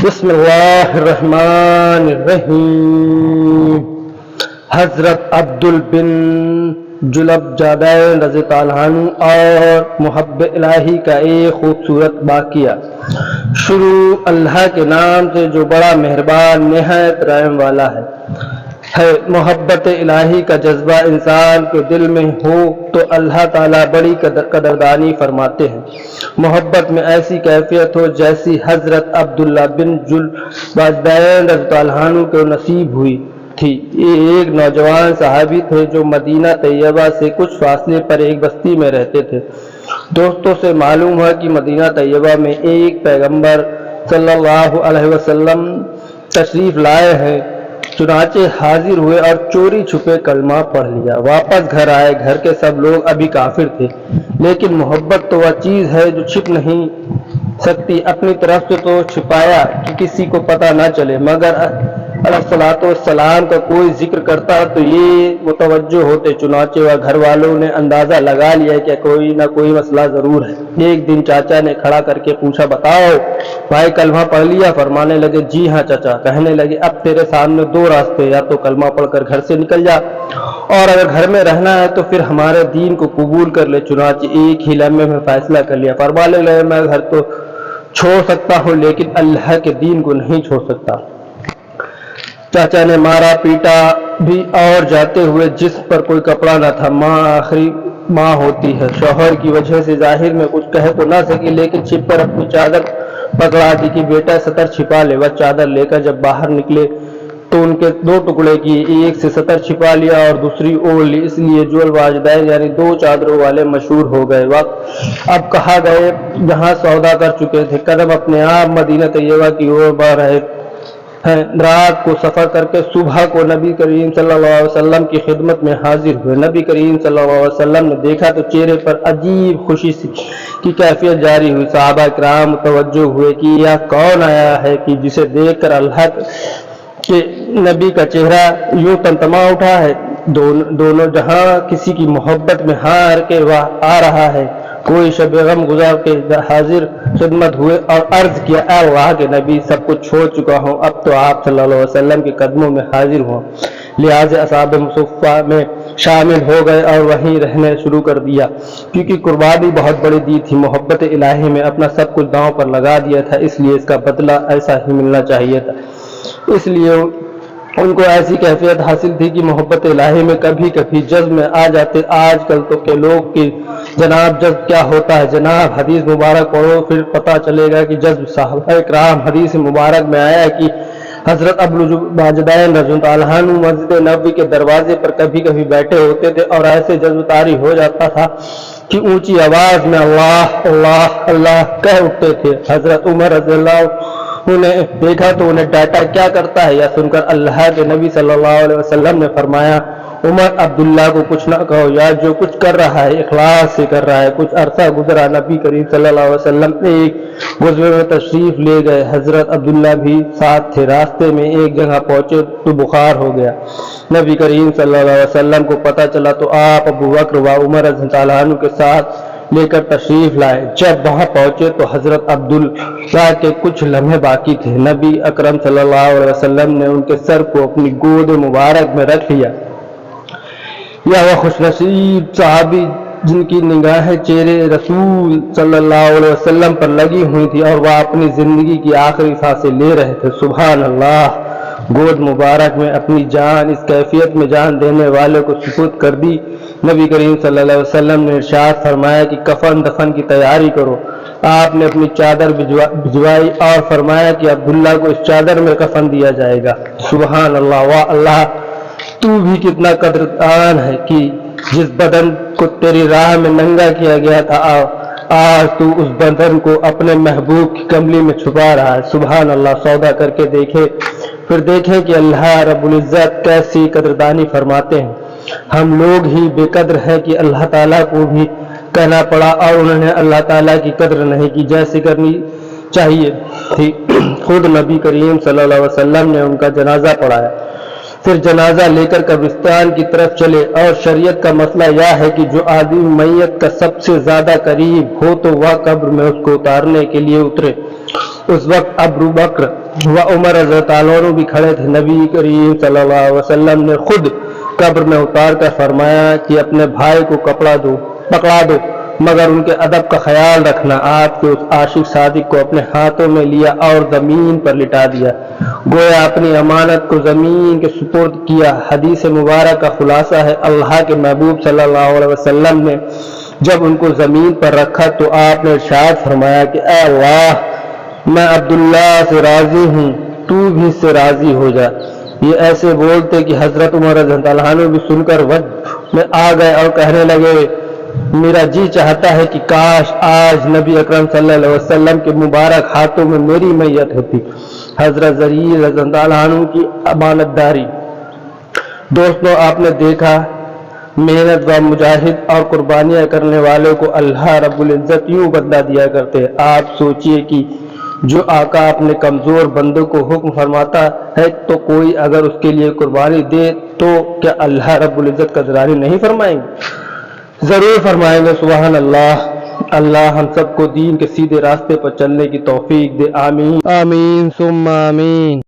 بسم اللہ الرحمن الرحیم۔ حضرت عبدل بن جلب جابین رضی اللہ عنہ اور محب الہی کا ایک خوبصورت واقعہ۔ شروع اللہ کے نام سے جو بڑا مہربان نہایت رحم والا ہے۔ محبت الہی کا جذبہ انسان کے دل میں ہو تو اللہ تعالیٰ بڑی قدردانی فرماتے ہیں۔ محبت میں ایسی کیفیت ہو جیسی حضرت عبداللہ بن جلب رضی اللہ عنہ کو نصیب ہوئی تھی۔ یہ ایک نوجوان صحابی تھے جو مدینہ طیبہ سے کچھ فاصلے پر ایک بستی میں رہتے تھے۔ دوستوں سے معلوم ہے کہ مدینہ طیبہ میں ایک پیغمبر صلی اللہ علیہ وسلم تشریف لائے ہیں۔ چنانچہ حاضر ہوئے اور چوری چھپے کلمہ پڑھ لیا۔ واپس گھر آئے۔ گھر کے سب لوگ ابھی کافر تھے، لیکن محبت تو وہ چیز ہے جو چھپ نہیں سکتی۔ اپنی طرف سے تو چھپایا کہ کسی کو پتہ نہ چلے، مگر علیہ السلام کا کوئی ذکر کرتا تو یہ متوجہ ہوتے۔ چنانچہ وہ گھر والوں نے اندازہ لگا لیا کہ کوئی نہ کوئی مسئلہ ضرور ہے۔ ایک دن چاچا نے کھڑا کر کے پوچھا، بتاؤ بھائی کلمہ پڑھ لیا؟ فرمانے لگے، جی ہاں چاچا۔ کہنے لگے، اب تیرے سامنے دو راستے، یا تو کلمہ پڑھ کر گھر سے نکل جا، اور اگر گھر میں رہنا ہے تو پھر ہمارے دین کو قبول کر لے۔ چنانچہ ایک ہی لمحے میں فیصلہ کر لیا۔ فرمانے لگے، میں گھر تو چھوڑ سکتا ہوں لیکن اللہ کے دین کو نہیں چھوڑ سکتا۔ چاچا نے مارا پیٹا بھی، اور جاتے ہوئے جسم پر کوئی کپڑا نہ تھا۔ ماں آخری ماں ہوتی ہے، شوہر کی وجہ سے ظاہر میں کچھ کہہ تو نہ سکی، لیکن چھپ کر اپنی چادر پکڑا دی کہ بیٹا سطر چھپا لے۔ وہ چادر لے کر جب باہر نکلے تو ان کے دو ٹکڑے کیے، ایک سے سطر چھپا لیا اور دوسری اوڑھ لی۔ اس لیے جول واجدین یعنی دو چادروں والے مشہور ہو گئے۔ وقت اب کہاں گئے جہاں سودا کر چکے تھے۔ قدم اپنے آپ مدینہ طیبہ کی اور بڑھ رہے ہیں۔ رات کو سفر کر کے صبح کو نبی کریم صلی اللہ علیہ وسلم کی خدمت میں حاضر ہوئے۔ نبی کریم صلی اللہ علیہ وسلم نے دیکھا تو چہرے پر عجیب خوشی کی کیفیت جاری ہوئی۔ صحابہ کرام متوجہ ہوئے کہ یہ کون آیا ہے کہ جسے دیکھ کر اللہ کہ نبی کا چہرہ یوں تمتما اٹھا ہے۔ دونوں جہاں کسی کی محبت میں ہار کے وہ آ رہا ہے۔ کوئی شب غم گزار کے حاضر خدمت ہوئے اور عرض کیا، اے اللہ کے نبی، سب کچھ چھوڑ چکا ہوں، اب تو آپ صلی اللہ علیہ وسلم کے قدموں میں حاضر ہوں۔ لہٰذا اصحاب مصفہ میں شامل ہو گئے اور وہیں رہنے شروع کر دیا، کیونکہ قربانی بہت بڑی دی تھی۔ محبت الہی میں اپنا سب کچھ داؤں پر لگا دیا تھا، اس لیے اس کا بدلہ ایسا ہی ملنا چاہیے تھا۔ اس لیے ان کو ایسی کیفیت حاصل تھی کہ محبت الہی میں کبھی کبھی جذب میں آ جاتے۔ آج کل تو کے لوگ کی جناب جذب کیا ہوتا ہے؟ جناب حدیث مبارک پڑھو پھر پتہ چلے گا کہ جذب۔ صحابہ کرام حدیث مبارک میں آیا کہ حضرت عبدالجابین رضی اللہ عنہ مسجد نبوی کے دروازے پر کبھی کبھی بیٹھے ہوتے تھے اور ایسے جذب طاری ہو جاتا تھا کہ اونچی آواز میں اللہ اللہ اللہ کہہ اٹھتے تھے۔ حضرت عمر رضی اللہ انہیں دیکھا تو انہیں ڈانٹا، کیا کرتا ہے؟ یا سن کر اللہ کے نبی صلی اللہ علیہ وسلم نے فرمایا، عمر عبداللہ کو کچھ نہ کہو، یا جو کچھ کر رہا ہے اخلاص سے کر رہا ہے۔ کچھ عرصہ گزرا، نبی کریم صلی اللہ علیہ وسلم ایک غزوے میں تشریف لے گئے۔ حضرت عبداللہ بھی ساتھ تھے۔ راستے میں ایک جگہ پہنچے تو بخار ہو گیا۔ نبی کریم صلی اللہ علیہ وسلم کو پتہ چلا تو آپ ابو بکر و عمر رضی اللہ عنہ کے ساتھ لے کر تشریف لائے۔ جب وہاں پہنچے تو حضرت عبداللہ کے کچھ لمحے باقی تھے۔ نبی اکرم صلی اللہ علیہ وسلم نے ان کے سر کو اپنی گود مبارک میں رکھ لیا۔ یہ وہ خوش نصیب صحابی جن کی نگاہیں چہرے رسول صلی اللہ علیہ وسلم پر لگی ہوئی تھی اور وہ اپنی زندگی کی آخری سانسیں لے رہے تھے۔ سبحان اللہ! گود مبارک میں اپنی جان اس کیفیت میں جان دینے والے کو سپرد کر دی۔ نبی کریم صلی اللہ علیہ وسلم نے ارشاد فرمایا کہ کفن دفن کی تیاری کرو۔ آپ نے اپنی چادر بھجوائی اور فرمایا کہ عبداللہ کو اس چادر میں کفن دیا جائے گا۔ سبحان اللہ! واہ اللہ! تو بھی کتنا قدردان ہے کہ جس بدن کو تیری راہ میں ننگا کیا گیا تھا، آج تو اس بدن کو اپنے محبوب کی کملی میں چھپا رہا ہے۔ سبحان اللہ! سودا کر کے دیکھے، پھر دیکھیں کہ اللہ رب العزت کیسی قدردانی فرماتے ہیں۔ ہم لوگ ہی بے قدر ہیں کہ اللہ تعالیٰ کو بھی کہنا پڑا اور انہوں نے اللہ تعالیٰ کی قدر نہیں کی جیسے کرنی چاہیے تھی۔ خود نبی کریم صلی اللہ علیہ وسلم نے ان کا جنازہ پڑھایا، پھر جنازہ لے کر قبرستان کی طرف چلے۔ اور شریعت کا مسئلہ یہ ہے کہ جو آدمی میت کا سب سے زیادہ قریب ہو تو وہ قبر میں اس کو اتارنے کے لیے اترے اس وقت ابو بکر و عمر رضی اللہ عنہ بھی کھڑے تھے. نبی کریم صلی اللہ علیہ وسلم نے خود قبر میں اتار کر فرمایا کہ اپنے بھائی کو پکڑا دو مگر ان کے ادب کا خیال رکھنا. آپ کے اس عاشق صادق کو اپنے ہاتھوں میں لیا اور زمین پر لٹا دیا, گویا اپنی امانت کو زمین کے سپرد کیا. حدیث مبارک کا خلاصہ ہے, اللہ کے محبوب صلی اللہ علیہ وسلم نے جب ان کو زمین پر رکھا تو آپ نے ارشاد فرمایا کہ اے اللہ, میں عبداللہ سے راضی ہوں, تو بھی اس سے راضی ہو جا. یہ ایسے بولتے کہ حضرت عمر رضی اللہ عنہ بھی سن کر وجد میں آ گئے اور کہنے لگے, میرا جی چاہتا ہے کہ کاش آج نبی اکرم صلی اللہ علیہ وسلم کے مبارک ہاتھوں میں میری میت ہوتی. حضرت زریر رضی اللہ عنہ کی امانت داری. دوستو, آپ نے دیکھا محنت و مجاہد اور قربانیاں کرنے والوں کو اللہ رب العزت یوں بدلہ دیا کرتے ہیں. آپ سوچئے کہ جو آقا اپنے کمزور بندوں کو حکم فرماتا ہے تو کوئی اگر اس کے لیے قربانی دے تو کیا اللہ رب العزت قدردانی نہیں فرمائیں گے؟ ضرور فرمائیں گے. سبحان اللہ. اللہ ہم سب کو دین کے سیدھے راستے پر چلنے کی توفیق دے. آمین آمین ثم آمین.